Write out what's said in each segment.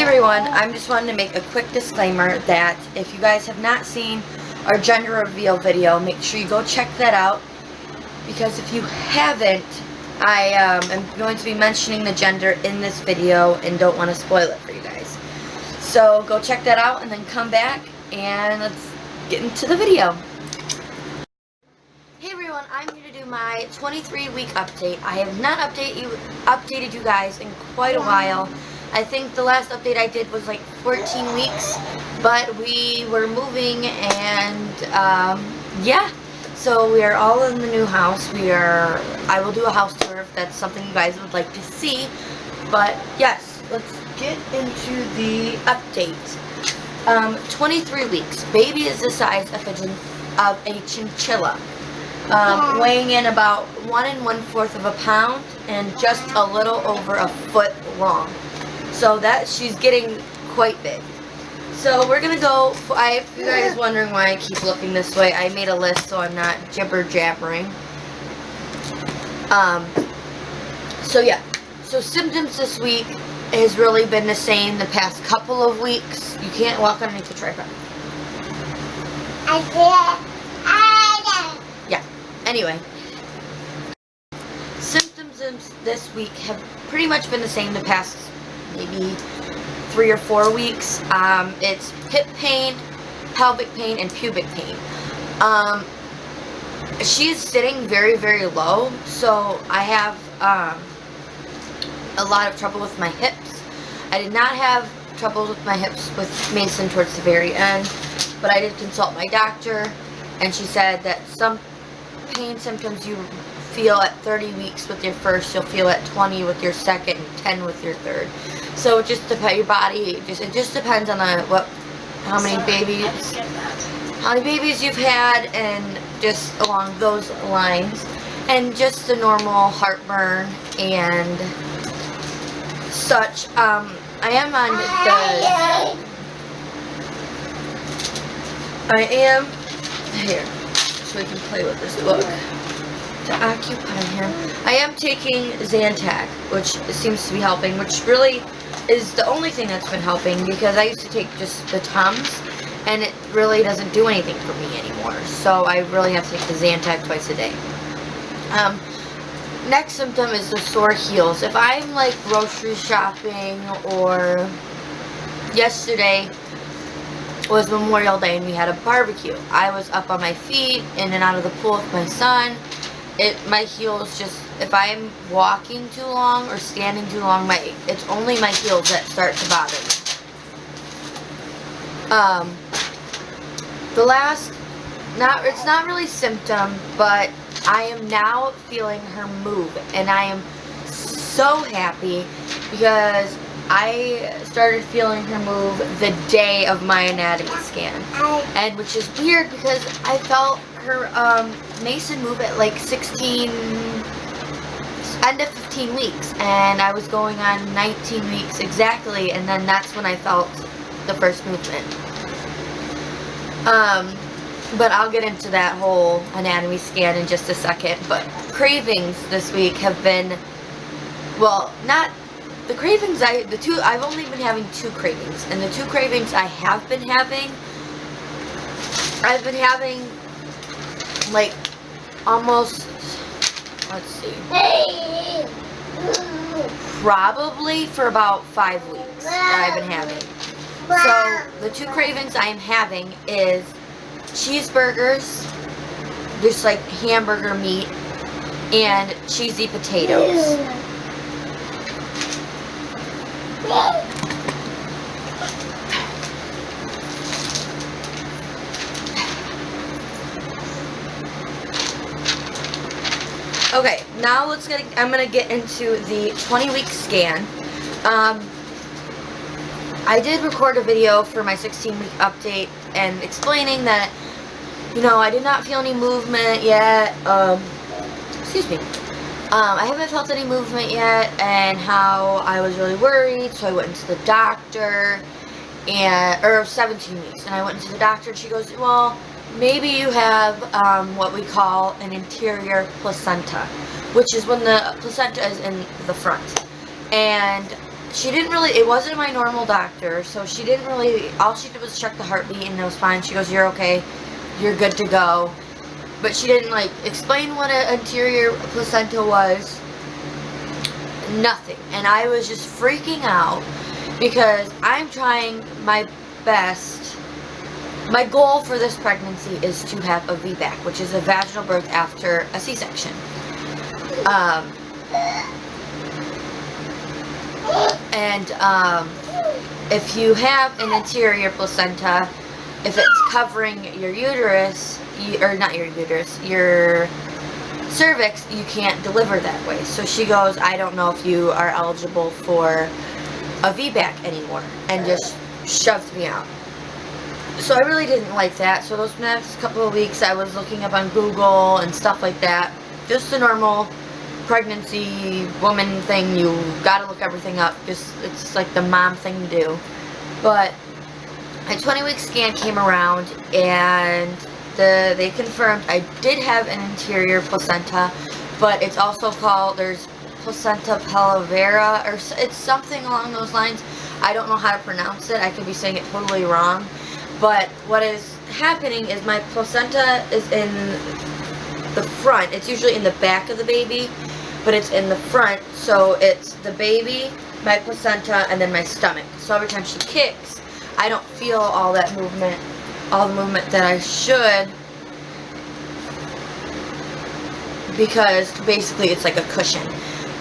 everyone, I'm just wanting to make a quick disclaimer that if you guys have not seen our gender reveal video, make sure you go check that out, because if you haven't, I am going to be mentioning the gender in this video and don't want to spoil it for you guys. So go check that out and then come back and let's get into the video. Hey everyone, I'm here to do my 23-week update. I have not updated you guys in quite a while. I think the last update I did was like 14 weeks, but we were moving and yeah, so we are all in the new house. I will do a house tour if that's something you guys would like to see, but yes, let's get into the update. 23 weeks. Baby is the size of a chinchilla, weighing in about 1 1/4 of a pound and just a little over a foot long. So that she's getting quite big. So we're gonna go. If you guys wondering why I keep looking this way, I made a list so I'm not jibber jabbering. So yeah. So symptoms this week has really been the same the past couple of weeks. You can't walk underneath the tripod. Yeah. Anyway. Symptoms this week have pretty much been the same the past maybe 3 or 4 weeks. It's hip pain, pelvic pain, and pubic pain. She's sitting very, very low, so I have a lot of trouble with my hips. I did not have trouble with my hips with Mason towards the very end, but I did consult my doctor, and she said that some pain symptoms you feel at 30 weeks with your first, you'll feel at 20 with your second, and 10 with your third. So it just depends. Your body it just depends on how many babies you've had, and just along those lines, and just the normal heartburn and such. I am here so we can play with this book to occupy him. I am taking Zantac, which seems to be helping, which really is the only thing that's been helping, because I used to take just the Tums and it really doesn't do anything for me anymore. So I really have to take the Zantac twice a day. Next symptom is the sore heels. If I'm like grocery shopping, or yesterday was Memorial Day and we had a barbecue, I was up on my feet, in and out of the pool with my son. My heels just, if I'm walking too long or standing too long, it's only my heels that start to bother me. It's not really symptom, but I am now feeling her move, and I am so happy because I started feeling her move the day of my anatomy scan, and which is weird because I felt her Mason move at like end of 15 weeks, and I was going on 19 weeks exactly, and then that's when I felt the first movement. But I'll get into that whole anatomy scan in just a second. But cravings this week have been, well, not the cravings. I've only been having 2 cravings, and the 2 cravings I have been having, I've been having like almost, let's see, probably for about 5 weeks that I've been having. So the 2 cravings I am having is cheeseburgers, just like hamburger meat, and cheesy potatoes. Okay, now I'm gonna get into the 20-week scan. I did record a video for my 16-week update and explaining that, I did not feel any movement yet. Excuse me. I haven't felt any movement yet, and how I was really worried, so I went into the doctor, or 17 weeks, and I went into the doctor, and she goes, well, maybe you have what we call an interior placenta, which is when the placenta is in the front. And she didn't really, it wasn't my normal doctor, so she didn't really, all she did was check the heartbeat and it was fine. She goes, you're okay, you're good to go. But she didn't like explain what an anterior placenta was. Nothing. And I was just freaking out because I'm trying my best. My goal for this pregnancy is to have a VBAC, which is a vaginal birth after a C-section. If you have an anterior placenta, if it's covering your uterus, or not your uterus, your cervix, you can't deliver that way. So she goes, I don't know if you are eligible for a VBAC anymore, and just shoved me out. So I really didn't like that. So those next couple of weeks I was looking up on Google and stuff like that. Just the normal pregnancy woman thing, you gotta look everything up. Just, it's like the mom thing to do. But my 20-week scan came around and they confirmed I did have an anterior placenta, but it's also called, there's placenta pelivera, or it's something along those lines. I don't know how to pronounce it. I could be saying it totally wrong. But what is happening is my placenta is in the front. It's usually in the back of the baby, but it's in the front. So it's the baby, my placenta, and then my stomach. So every time she kicks, I don't feel all that movement, all the movement that I should, because basically it's like a cushion.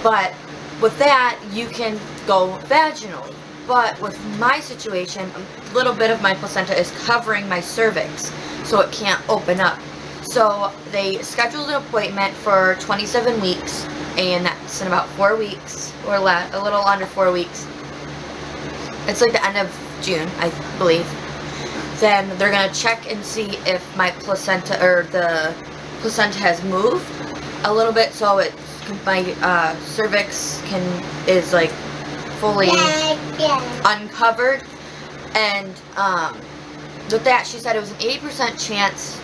But with that, you can go vaginally. But with my situation, a little bit of my placenta is covering my cervix, so it can't open up. So they scheduled an appointment for 27 weeks, and that's in about 4 weeks, or less, a little under 4 weeks. It's like the end of June, I believe. Then they're going to check and see if my placenta, or the placenta has moved a little bit, so it's, my cervix is like fully uncovered. And with that, she said it was an 80% chance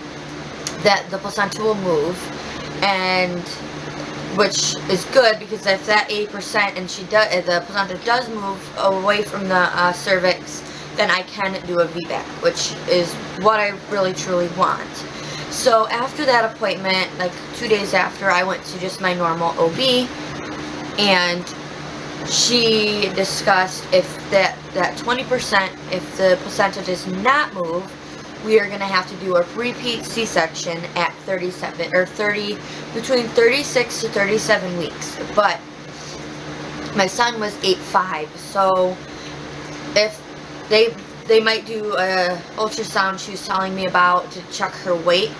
that the placenta will move, and which is good, because if that 80% and the placenta does move away from the cervix, then I can do a VBAC, which is what I really truly want. So after that appointment, like 2 days after, I went to just my normal OB, and she discussed if that 20%, if the placenta does not move, we are going to have to do a repeat C-section at 37 or 30, between 36 to 37 weeks. But my son was 8'5", so if they might do a ultrasound she was telling me about to check her weight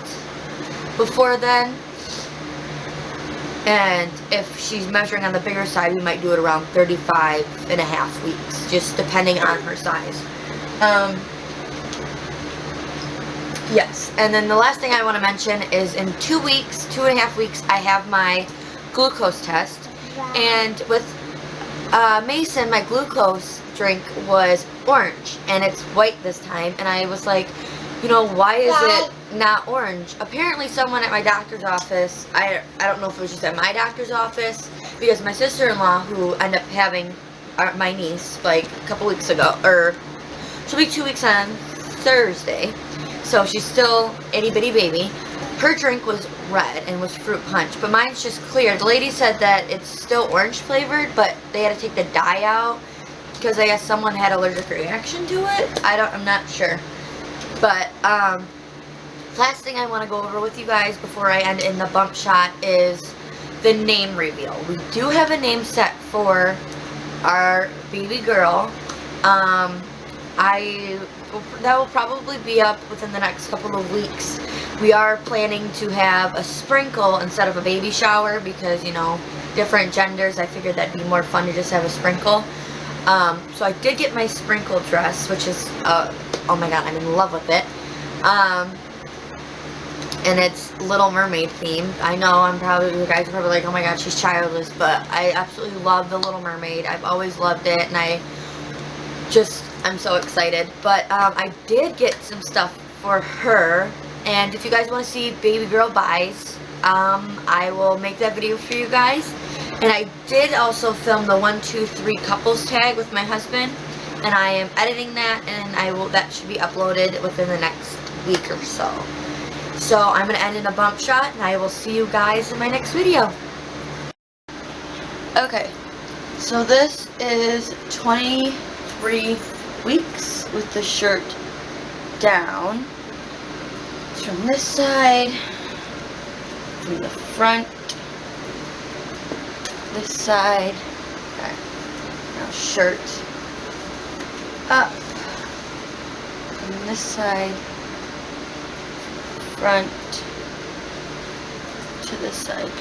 before then. And if she's measuring on the bigger side, we might do it around 35 and a half weeks, just depending on her size. Yes, and then the last thing I want to mention is in 2 weeks, 2.5 weeks, I have my glucose test. And with Mason, my glucose drink was orange, and it's white this time. And I was like, you know, why is it not orange? Apparently someone at my doctor's office, I don't know if it was just at my doctor's office, because my sister-in-law, who ended up having my niece like a couple weeks ago, or she'll be 2 weeks on Thursday, so she's still itty-bitty baby. Her drink was red and was fruit punch, but mine's just clear. The lady said that it's still orange flavored, but they had to take the dye out because I guess someone had allergic reaction to it. I'm not sure. But last thing I want to go over with you guys before I end in the bump shot is the name reveal. We do have a name set for our baby girl. That will probably be up within the next couple of weeks. We are planning to have a sprinkle instead of a baby shower because, you know, different genders. I figured that'd be more fun to just have a sprinkle. So I did get my sprinkle dress, which is, oh my god, I'm in love with it. And it's Little Mermaid themed. I know you guys are probably like, oh my god, she's childless, but I absolutely love the Little Mermaid. I've always loved it, and I'm so excited. But I did get some stuff for her, and if you guys want to see baby girl buys, I will make that video for you guys. And I did also film the 1, 2, 3 couples tag with my husband, and I am editing that, and that should be uploaded within the next week or so. So I'm going to end in a bump shot, and I will see you guys in my next video. Okay, so this is 23 weeks with the shirt down. It's from this side, from the front, this side. Okay, now shirt up, from this side, front to this side.